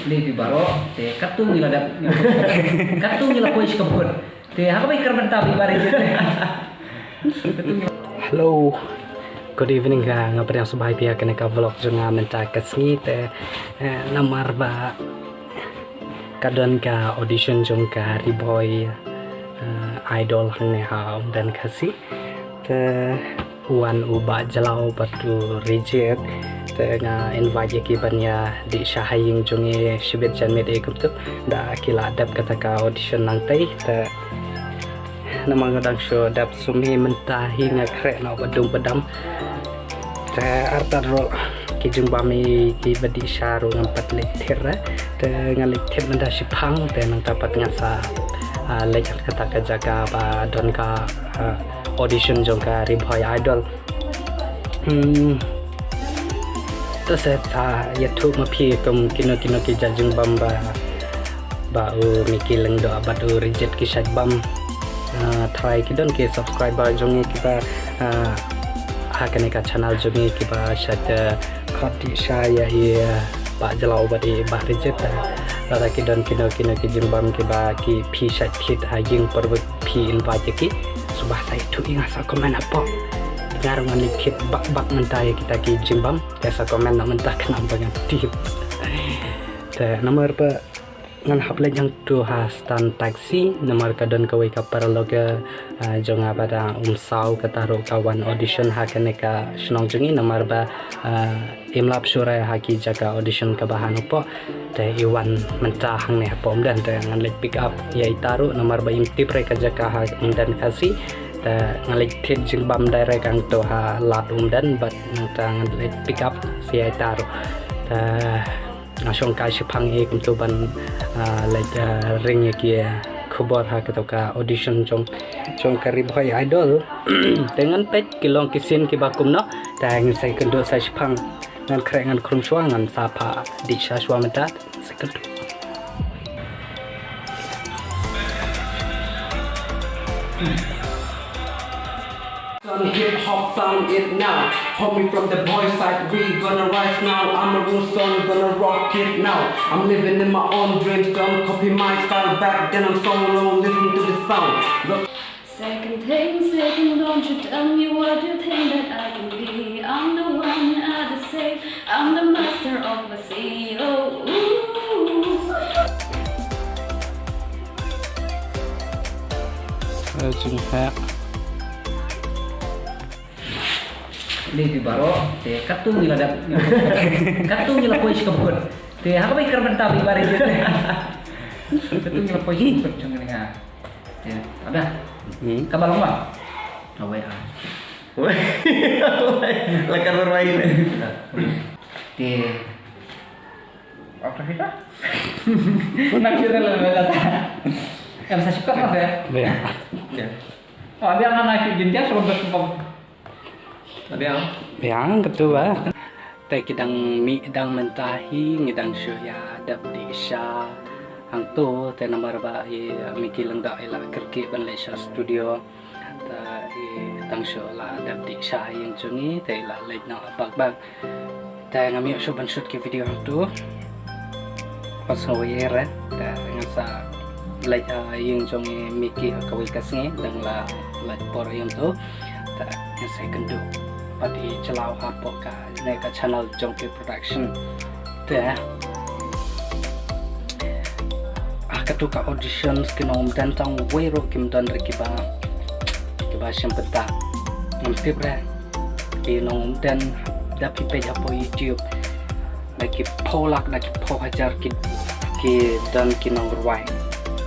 Levi baro te katung nila dat katung nila ko iskabot te haka may karban tabi bari dito Hello, good evening ka nga parang subay pia ka vlog jo nga menta kasngi te namar ba kadon ka audition jong ka riboy idol hang ha dan kasi te wan uba jalau batu reject te nga invite ki banya di shahaying jonge shibet janmet e kup da kila adap kata ka audition nang tai te namang kadang show dap sumi mentahi nga krek na badung padam te artar ro ki jung bami ki badi sharu ngam pat lekter te ngalik thet menda sipang te nang dapat ngasa lek kata ka jaga ba don ka audition jong ka riboy idol terus YouTube mapi tum kino ki jajung bamba ba miki leng do abad reject ki shad bam try ki don ki subscriber jongi kita hakane ka channel jongi ki ba shad khati shaya ya ba jalau ba di ba reject lada ki don kino ki jung bam ki ba ki phi shad phit ying perwet phi invite ki subah sai tu inga sa komen apa ngarungan likit bak mentah kita ki jimbam biasa komen nak mentah kena banyak tip te nomor pa ngan haple yang tu hastan taksi nomor kadon kawai ka paraloga jonga pada sau kataro kawan audition hakane ka snong jungi nomor ba imlap sura haki jaga audition ka bahan upo te iwan mentah hang ne pom dan te ngan lek pick up ya itaru nomor ba imtip re ka jaga ha dan kasih ngalik tip jing bam direct ang to ha lat dan bat ngalik pick up si taru ngasong kai sipang e kum to ban like ring ki khobor ha ka to ka audition jong ka riboy idol dengan pet kilong kisin ki bakum no tang sai kendo sai sipang ngan krek ngan khrum swang ngan sapa di sha swamata second Hip hop sound it now. Homie from the boy side, we gonna rise now. I'm a real son, gonna rock it now. I'm living in my own dreams, don't copy my style. Back then I'm so alone, listen to the sound. Second, don't you tell me what you think that I can be. I'm the one at the say, I'm the master of my CEO. Levi baro te katung nila dat katung nila ko iskabot te haka may karban tabi bari dito katung nila ko iskabot jong nga te ada kabalong ba away Lekar bermain. te apa kita nakira lang lata yang sa sikat na ba ya oh abi ang nanak gintian so ba yang kedua te kidang mi dang mentahi ngidang syuya dap di sha hang tu te nomor ba miki lengda ila kerki ban lesha studio ta tang sho la dap di sha yang jungi te ila lek na bag bag te ngami so ban shoot ki video hang tu pas hoyere te ngasa lek yang jungi miki akawi kasngi dang la lek por yang tu ta ngasa kendu padi celau hapo ka neka channel Jongke Production te katuka audition skinom dan tang wero kim dan rekiba siyang benta ngam re inong dan dapi page apo YouTube lagi polak lagi po hajar ki dan kinong ruwai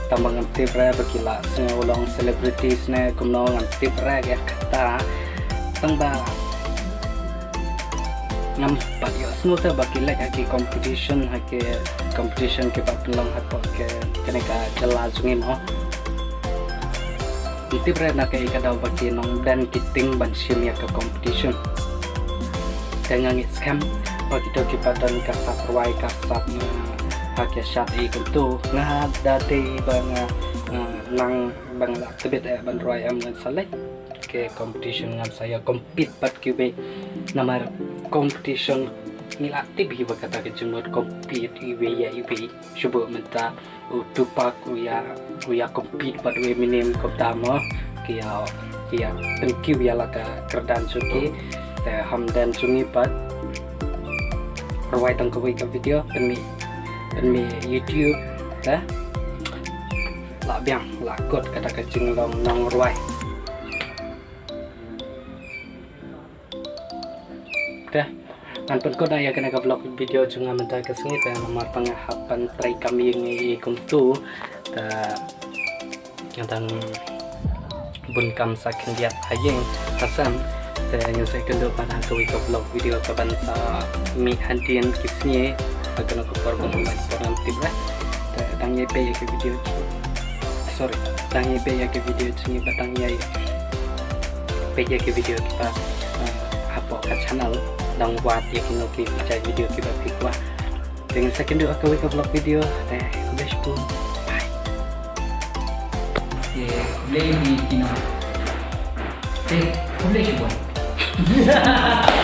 tambang ngam re bakila sengolong celebrities ne kumno ngam re ya kata tangba ngam pati semua tu bagi like haki competition ke papelang hapo ke keneka jela jungin ho itu berada ke ikadau bagi nong dan kiting ban sim ya ke competition dengan scam bagi to kipadan kasap ruai kasap haki shot itu ngah dati bang nang bang la tebet ban ruai am ngan salek ke competition ngam saya compete pat kube namar competition ngilaktif hiba kata ke jumur compete iwe ya iwe coba menta tupak uya compete pada we minim koptamo kia thank you ya laka kerdan suki hamdan sungi pat rawai tang kawai ka video demi YouTube la biang la kot kata ke jing long nong rawai Nanpun ko na ya kena vlog video junga menta ke sini ta nomor pengahapan try kami ngi kumtu ta yang tan bun kam sakin dia hayeng hasan ta yang saya kendo pada ke vlog video ke bansa mi handian kisni akan ko korban program tibra ta dang ye pe ke video sorry dang ye pe ke video sini batang ye pe ke video kita apa ke channel đang qua tiệc nó kịp chạy video kịp kịp qua dengan second dulu aku ke vlog video best pun bye boleh di kino boleh sih buat